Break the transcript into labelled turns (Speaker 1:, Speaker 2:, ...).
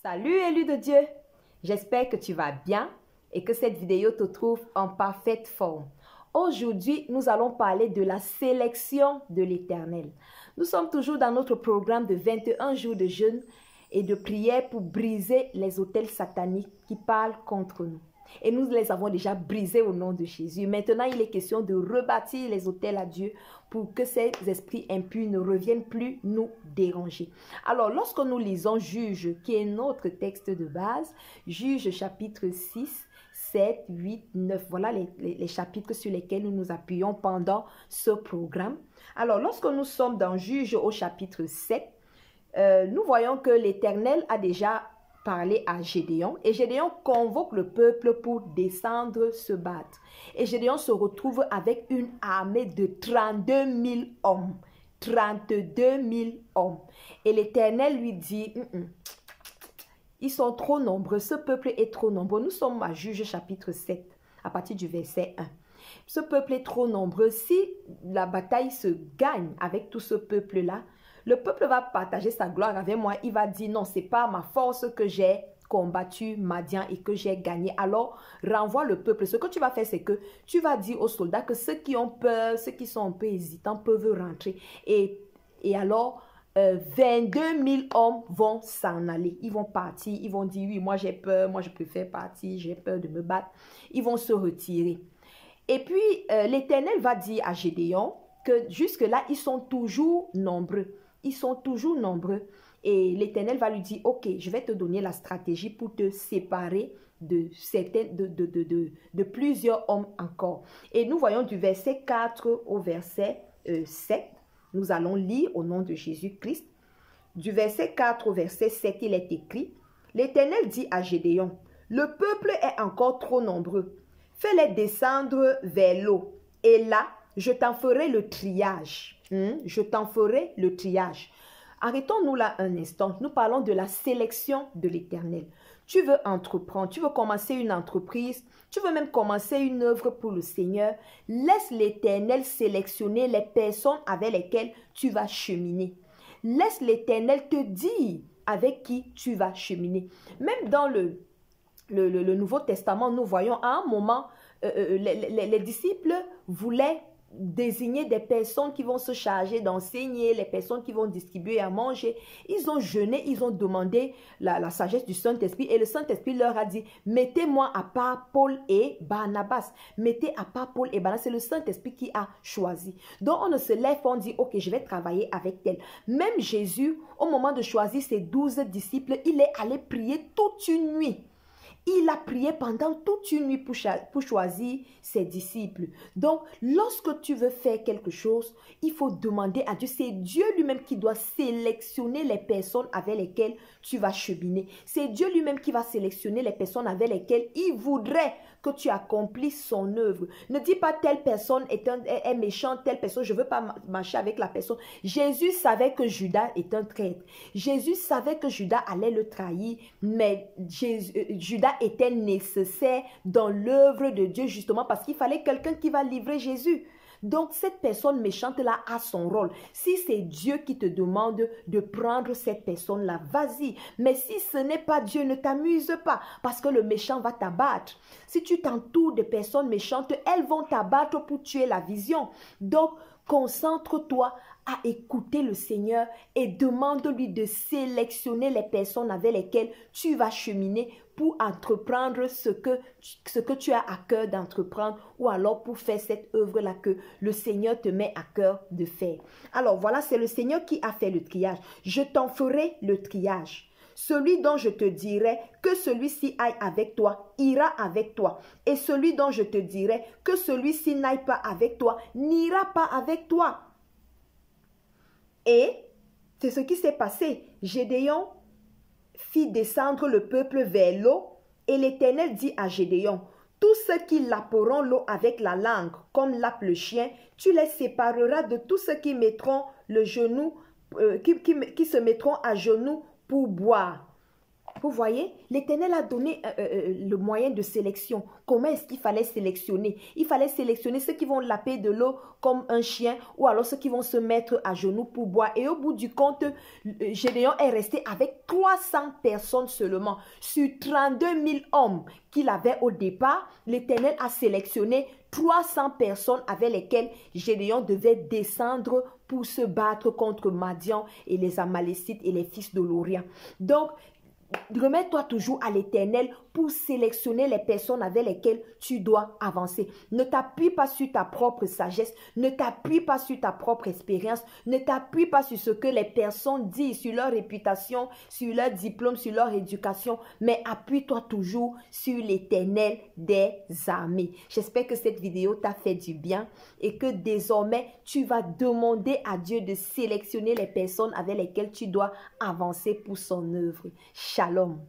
Speaker 1: Salut élu de Dieu, j'espère que tu vas bien et que cette vidéo te trouve en parfaite forme. Aujourd'hui, nous allons parler de la sélection de l'Éternel. Nous sommes toujours dans notre programme de 21 jours de jeûne et de prière pour briser les autels sataniques qui parlent contre nous. Et nous les avons déjà brisés au nom de Jésus. Maintenant, il est question de rebâtir les autels à Dieu pour que ces esprits impurs ne reviennent plus nous déranger. Alors, lorsque nous lisons Juge, qui est notre texte de base, Juge chapitre 6, 7, 8, 9, voilà les chapitres sur lesquels nous nous appuyons pendant ce programme. Alors, lorsque nous sommes dans Juge au chapitre 7, nous voyons que l'Éternel a déjà parlé à Gédéon et Gédéon convoque le peuple pour descendre se battre. Et Gédéon se retrouve avec une armée de 32 000 hommes. 32 000 hommes. Et l'Éternel lui dit, ils sont trop nombreux, ce peuple est trop nombreux. Nous sommes à Juge chapitre 7, à partir du verset 1. Ce peuple est trop nombreux. Si la bataille se gagne avec tout ce peuple-là, le peuple va partager sa gloire avec moi. Il va dire, non, ce n'est pas ma force que j'ai combattu Madian et que j'ai gagné. Alors, renvoie le peuple. Ce que tu vas faire, c'est que tu vas dire aux soldats que ceux qui ont peur, ceux qui sont un peu hésitants peuvent rentrer. Et alors, 22 000 hommes vont s'en aller. Ils vont partir. Ils vont dire, oui, moi j'ai peur, moi je préfère partir, j'ai peur de me battre. Ils vont se retirer. Et puis, l'Éternel va dire à Gédéon que jusque-là, ils sont toujours nombreux. Ils sont toujours nombreux. Et l'Éternel va lui dire, ok, je vais te donner la stratégie pour te séparer de plusieurs hommes encore. Et nous voyons du verset 4 au verset 7. Nous allons lire au nom de Jésus-Christ. Du verset 4 au verset 7, il est écrit, l'Éternel dit à Gédéon, le peuple est encore trop nombreux. Fais-les descendre vers l'eau. Et là, je t'en ferai le triage. Je t'en ferai le triage. Arrêtons-nous là un instant. Nous parlons de la sélection de l'Éternel. Tu veux entreprendre, tu veux commencer une entreprise, tu veux même commencer une œuvre pour le Seigneur. Laisse l'Éternel sélectionner les personnes avec lesquelles tu vas cheminer. Laisse l'Éternel te dire avec qui tu vas cheminer. Même dans le Nouveau Testament, nous voyons à un moment, les disciples voulaient désigner des personnes qui vont se charger d'enseigner, les personnes qui vont distribuer à manger. Ils ont jeûné, ils ont demandé la sagesse du Saint-Esprit et le Saint-Esprit leur a dit, mettez-moi à part Paul et Barnabas. Mettez à part Paul et Barnabas. C'est le Saint-Esprit qui a choisi. Donc on ne se lève pas, on dit, ok, je vais travailler avec tel. Même Jésus, au moment de choisir ses 12 disciples, il est allé prier toute une nuit. Il a prié pendant toute une nuit pour choisir ses disciples. Donc, lorsque tu veux faire quelque chose, il faut demander à Dieu. C'est Dieu lui-même qui doit sélectionner les personnes avec lesquelles tu vas cheminer. C'est Dieu lui-même qui va sélectionner les personnes avec lesquelles il voudrait que tu accomplisses son œuvre. Ne dis pas telle personne est méchante, telle personne, je ne veux pas marcher avec la personne. Jésus savait que Judas est un traître. Jésus savait que Judas allait le trahir, mais Judas était nécessaire dans l'œuvre de Dieu justement parce qu'il fallait quelqu'un qui va livrer Jésus. Donc, cette personne méchante-là a son rôle. Si c'est Dieu qui te demande de prendre cette personne-là, vas-y. Mais si ce n'est pas Dieu, ne t'amuse pas parce que le méchant va t'abattre. Si tu t'entoures de personnes méchantes, elles vont t'abattre pour tuer la vision. Donc, concentre-toi à écouter le Seigneur et demande-lui de sélectionner les personnes avec lesquelles tu vas cheminer pour entreprendre ce que tu as à cœur d'entreprendre ou alors pour faire cette œuvre-là que le Seigneur te met à cœur de faire. Alors voilà, c'est le Seigneur qui a fait le triage. Je t'en ferai le triage. Celui dont je te dirai que celui-ci aille avec toi, ira avec toi. Et celui dont je te dirai que celui-ci n'aille pas avec toi, n'ira pas avec toi. Et c'est ce qui s'est passé. Gédéon fit descendre le peuple vers l'eau et l'Éternel dit à Gédéon, tous ceux qui laperont l'eau avec la langue, comme lappe le chien, tu les sépareras de tous ceux qui mettront le genou, qui se mettront à genoux pour boire. Vous voyez, l'Éternel a donné le moyen de sélection. Comment est-ce qu'il fallait sélectionner? Il fallait sélectionner ceux qui vont laper de l'eau comme un chien ou alors ceux qui vont se mettre à genoux pour boire. Et au bout du compte, Gédéon est resté avec 300 personnes seulement. Sur 32 000 hommes qu'il avait au départ, l'Éternel a sélectionné 300 personnes avec lesquelles Gédéon devait descendre pour se battre contre Madian et les Amalécites et les fils de l'Orient. Donc, remets-toi toujours à l'Éternel pour sélectionner les personnes avec lesquelles tu dois avancer. Ne t'appuie pas sur ta propre sagesse, ne t'appuie pas sur ta propre expérience, ne t'appuie pas sur ce que les personnes disent, sur leur réputation, sur leur diplôme, sur leur éducation, mais appuie-toi toujours sur l'Éternel des armées. J'espère que cette vidéo t'a fait du bien et que désormais, tu vas demander à Dieu de sélectionner les personnes avec lesquelles tu dois avancer pour son œuvre. Shalom.